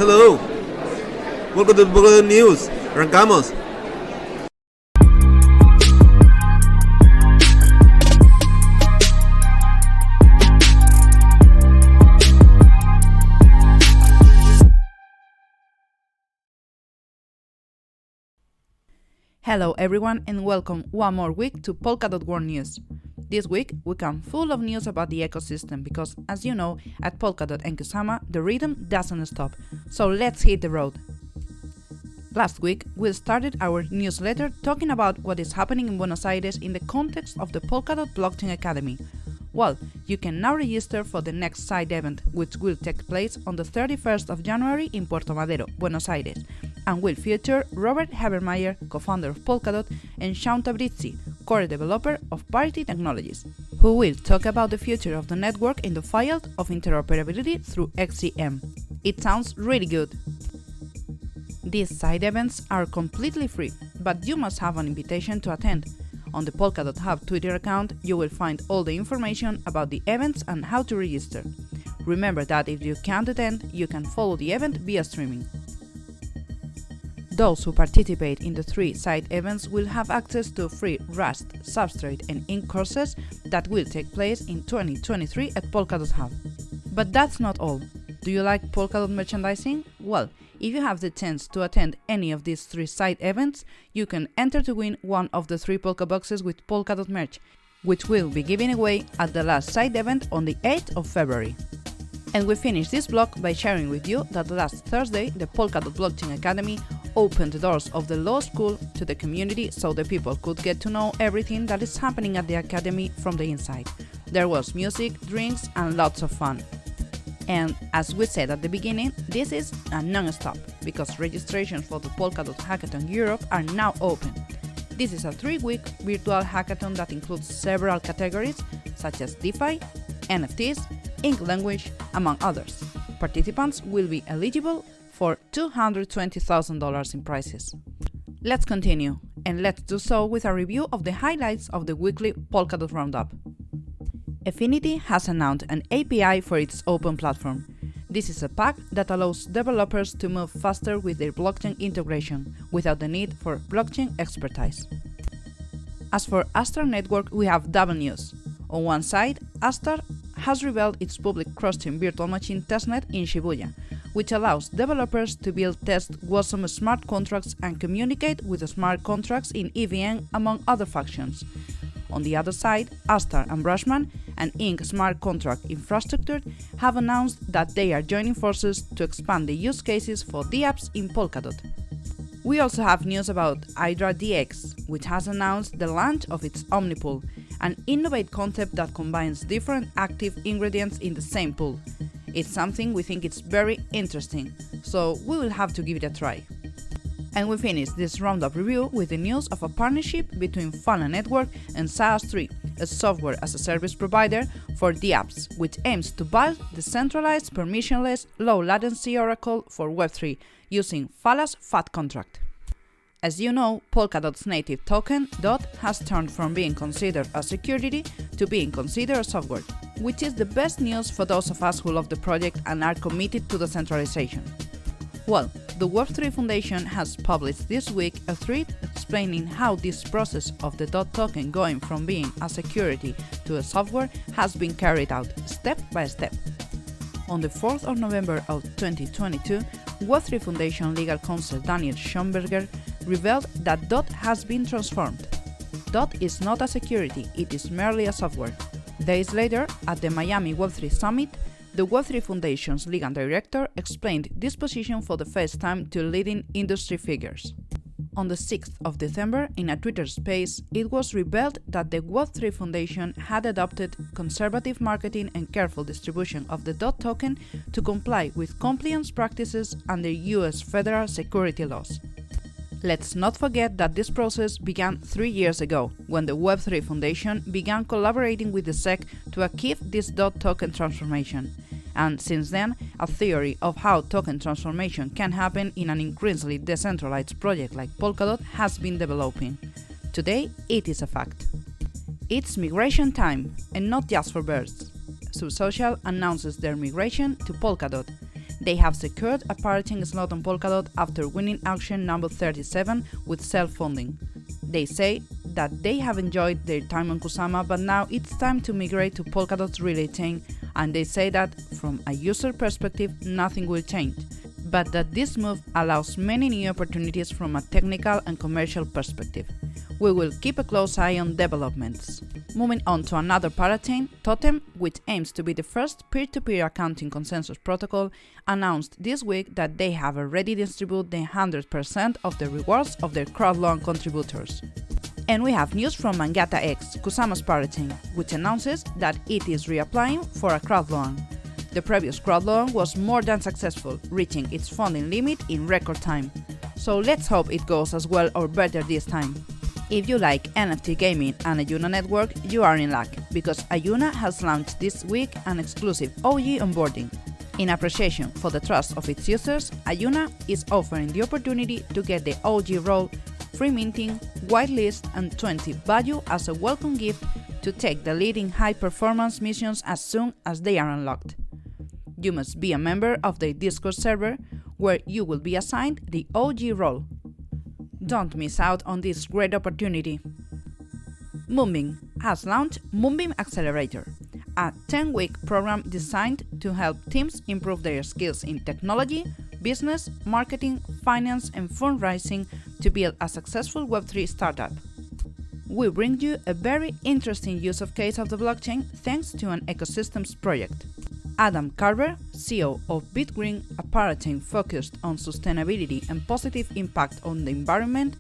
Hello. Welcome to Polkadot News. Arrancamos. Hello everyone and welcome one more week to Polkadot World News. This week we come full of news about the ecosystem because, as you know, at Polkadot and Kusama the rhythm doesn't stop, so let's hit the road. Last week we started our newsletter talking about what is happening in Buenos Aires in the context of the Polkadot Blockchain Academy. Well, you can now register for the next side event, which will take place on the 31st of January in Puerto Madero, Buenos Aires, and will feature Robert Habermeyer, co-founder of Polkadot, and Sean Tabrizi, core developer of Parity Technologies, who will talk about the future of the network in the field of interoperability through XCM. It sounds really good. These side events are completely free, but you must have an invitation to attend. On the Polkadot Hub Twitter account, you will find all the information about the events and how to register. Remember that if you can't attend, you can follow the event via streaming. Those who participate in the three side events will have access to free Rust, Substrate and Ink courses that will take place in 2023 at Polkadot Hub. But that's not all. Do you like Polkadot merchandising? Well, if you have the chance to attend any of these three side events, you can enter to win one of the 3 Polka boxes with Polkadot merch, which will be given away at the last side event on the 8th of February. And we finish this blog by sharing with you that last Thursday the Polkadot Blockchain Academy opened the doors of the law school to the community so the people could get to know everything that is happening at the academy from the inside. There was music, drinks and lots of fun. And as we said at the beginning, this is a non-stop, because registrations for the Polkadot Hackathon Europe are now open. This is a 3-week virtual hackathon that includes several categories such as DeFi, NFTs, Ink language, among others. Participants will be eligible for $220,000 in prizes. Let's continue, and let's do so with a review of the highlights of the weekly Polkadot Roundup. Efinity has announced an API for its open platform. This is a pack that allows developers to move faster with their blockchain integration, without the need for blockchain expertise. As for Astar Network, we have double news. On one side, Astar has revealed its public cross-chain virtual machine testnet in Shibuya, which allows developers to build, test WASM smart contracts and communicate with the smart contracts in EVM, among other functions. On the other side, Astar and Brushman, an Ink smart contract infrastructure, have announced that they are joining forces to expand the use cases for dApps in Polkadot. We also have news about Hydra DX, which has announced the launch of its Omnipool, an innovative concept that combines different active ingredients in the same pool. It's something we think is very interesting, so we will have to give it a try. And we finish this roundup review with the news of a partnership between Fana Network and SaaS3, a software as a service provider for dApps, which aims to build decentralized, permissionless, low-latency oracle for Web3 using Fala's FAT contract. As you know, Polkadot's native token, DOT, has turned from being considered a security to being considered a software, which is the best news for those of us who love the project and are committed to decentralization. Well, the Web3 Foundation has published this week a thread explaining how this process of the DOT token going from being a security to a software has been carried out step by step. On the 4th of November of 2022, Web3 Foundation legal counsel Daniel Schomberger revealed that DOT has been transformed. DOT is not a security, it is merely a software. Days later, at the Miami Web3 Summit, the Web3 Foundation's legal director explained this position for the first time to leading industry figures. On the 6th of December, in a Twitter space, it was revealed that the Web3 Foundation had adopted conservative marketing and careful distribution of the DOT token to comply with compliance practices under US federal security laws. Let's not forget that this process began 3 years ago, when the Web3 Foundation began collaborating with the SEC to achieve this DOT token transformation. And since then, a theory of how token transformation can happen in an increasingly decentralized project like Polkadot has been developing. Today, it is a fact. It's migration time, and not just for birds. SUBSOCIAL announces their migration to Polkadot. They have secured a Parachain slot on Polkadot after winning auction number 37 with self-funding. They say that they have enjoyed their time on Kusama, but now it's time to migrate to Polkadot's relay chain, and they say that from a user perspective nothing will change, but that this move allows many new opportunities from a technical and commercial perspective. We will keep a close eye on developments. Moving on to another parachain, TOTEM, which aims to be the first peer-to-peer accounting consensus protocol, announced this week that they have already distributed the 100% of the rewards of their crowd-loan contributors. And we have news from MANGATA X, Kusama's parachain, which announces that it is reapplying for a crowd loan. The previous crowd loan was more than successful, reaching its funding limit in record time. So let's hope it goes as well or better this time. If you like NFT gaming and AJUNA network, you are in luck, because AJUNA has launched this week an exclusive OG onboarding. In appreciation for the trust of its users, AJUNA is offering the opportunity to get the OG role, free minting, whitelist, and 20 value as a welcome gift to take the lead in high-performance missions as soon as they are unlocked. You must be a member of the Discord server, where you will be assigned the OG role. Don't miss out on this great opportunity. MOONBEAM has launched MOONBEAM Accelerator, a 10-week program designed to help teams improve their skills in technology, business, marketing, finance, and fundraising to build a successful Web3 startup. We bring you a very interesting use case of the blockchain thanks to an ecosystems project. Adam Carver, CEO of BITGREEN, a parachain focused on sustainability and positive impact on the environment,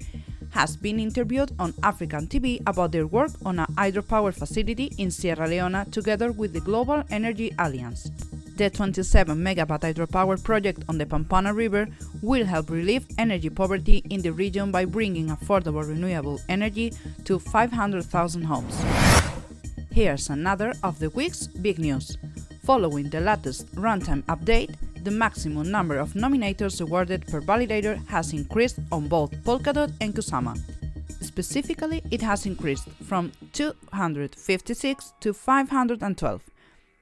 has been interviewed on African TV about their work on a hydropower facility in Sierra Leone together with the Global Energy Alliance. The 27 megawatt hydropower project on the Pampana River will help relieve energy poverty in the region by bringing affordable renewable energy to 500,000 homes. Here's another of the week's big news. Following the latest runtime update, the maximum number of nominators awarded per validator has increased on both Polkadot and Kusama. Specifically, it has increased from 256 to 512.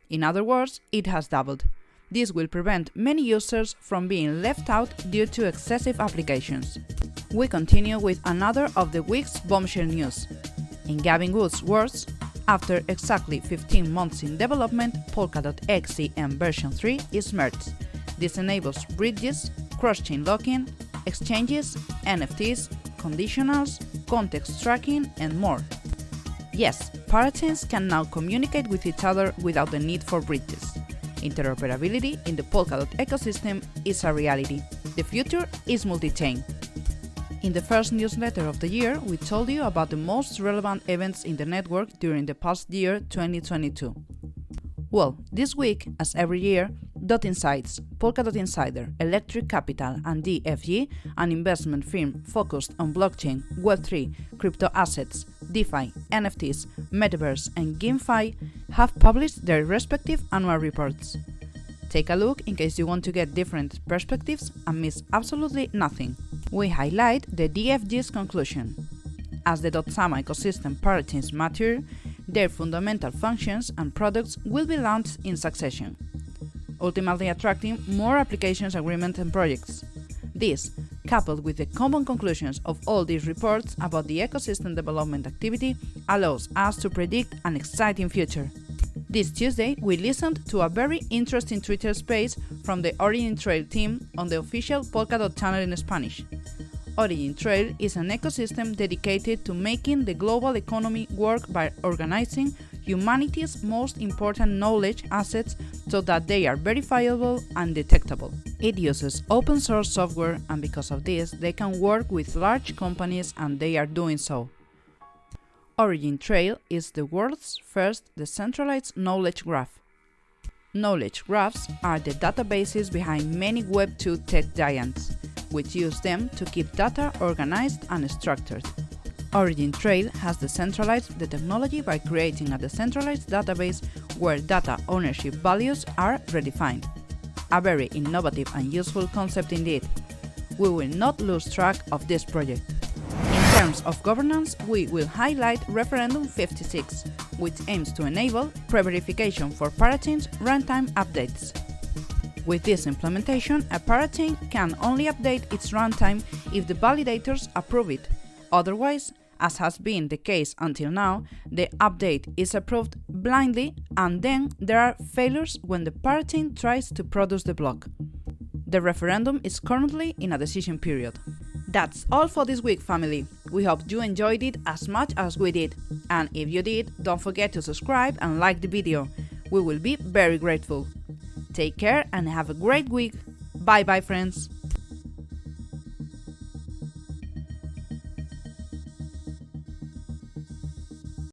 In other words, it has doubled. This will prevent many users from being left out due to excessive applications. We continue with another of the week's bombshell news. In Gavin Wood's words, after exactly 15 months in development, Polkadot XCM version 3 is merged. This enables bridges, cross-chain locking, exchanges, NFTs, conditionals, context tracking, and more. Yes, parachains can now communicate with each other without the need for bridges. Interoperability in the Polkadot ecosystem is a reality. The future is multi-chain. In the first newsletter of the year, we told you about the most relevant events in the network during the past year 2022. Well, this week, as every year, Dot Insights, Polkadot Insider, Electric Capital, and DFG, an investment firm focused on blockchain, Web3, crypto assets, DeFi, NFTs, Metaverse, and GameFi, have published their respective annual reports. Take a look in case you want to get different perspectives and miss absolutely nothing. We highlight the DFG's conclusion. As the .sama ecosystem parachains mature, their fundamental functions and products will be launched in succession, ultimately attracting more applications, agreements, and projects. This, coupled with the common conclusions of all these reports about the ecosystem development activity, allows us to predict an exciting future. This Tuesday, we listened to a very interesting Twitter space from the Origin Trail team on the official Polkadot channel in Spanish. Origin Trail is an ecosystem dedicated to making the global economy work by organizing humanity's most important knowledge assets so that they are verifiable and detectable. It uses open source software, and because of this, they can work with large companies, and they are doing so. Origin Trail is the world's first decentralized knowledge graph. Knowledge graphs are the databases behind many Web 2 tech giants, which use them to keep data organized and structured. Origin Trail has decentralized the technology by creating a decentralized database where data ownership values are redefined. A very innovative and useful concept indeed. We will not lose track of this project. In terms of governance, we will highlight Referendum 56, which aims to enable pre-verification for Parachains runtime updates. With this implementation, a parachain can only update its runtime if the validators approve it. Otherwise, as has been the case until now, the update is approved blindly and then there are failures when the parachain tries to produce the block. The referendum is currently in a decision period. That's all for this week, family. We hope you enjoyed it as much as we did. And if you did, don't forget to subscribe and like the video. We will be very grateful. Take care and have a great week. Bye bye, friends.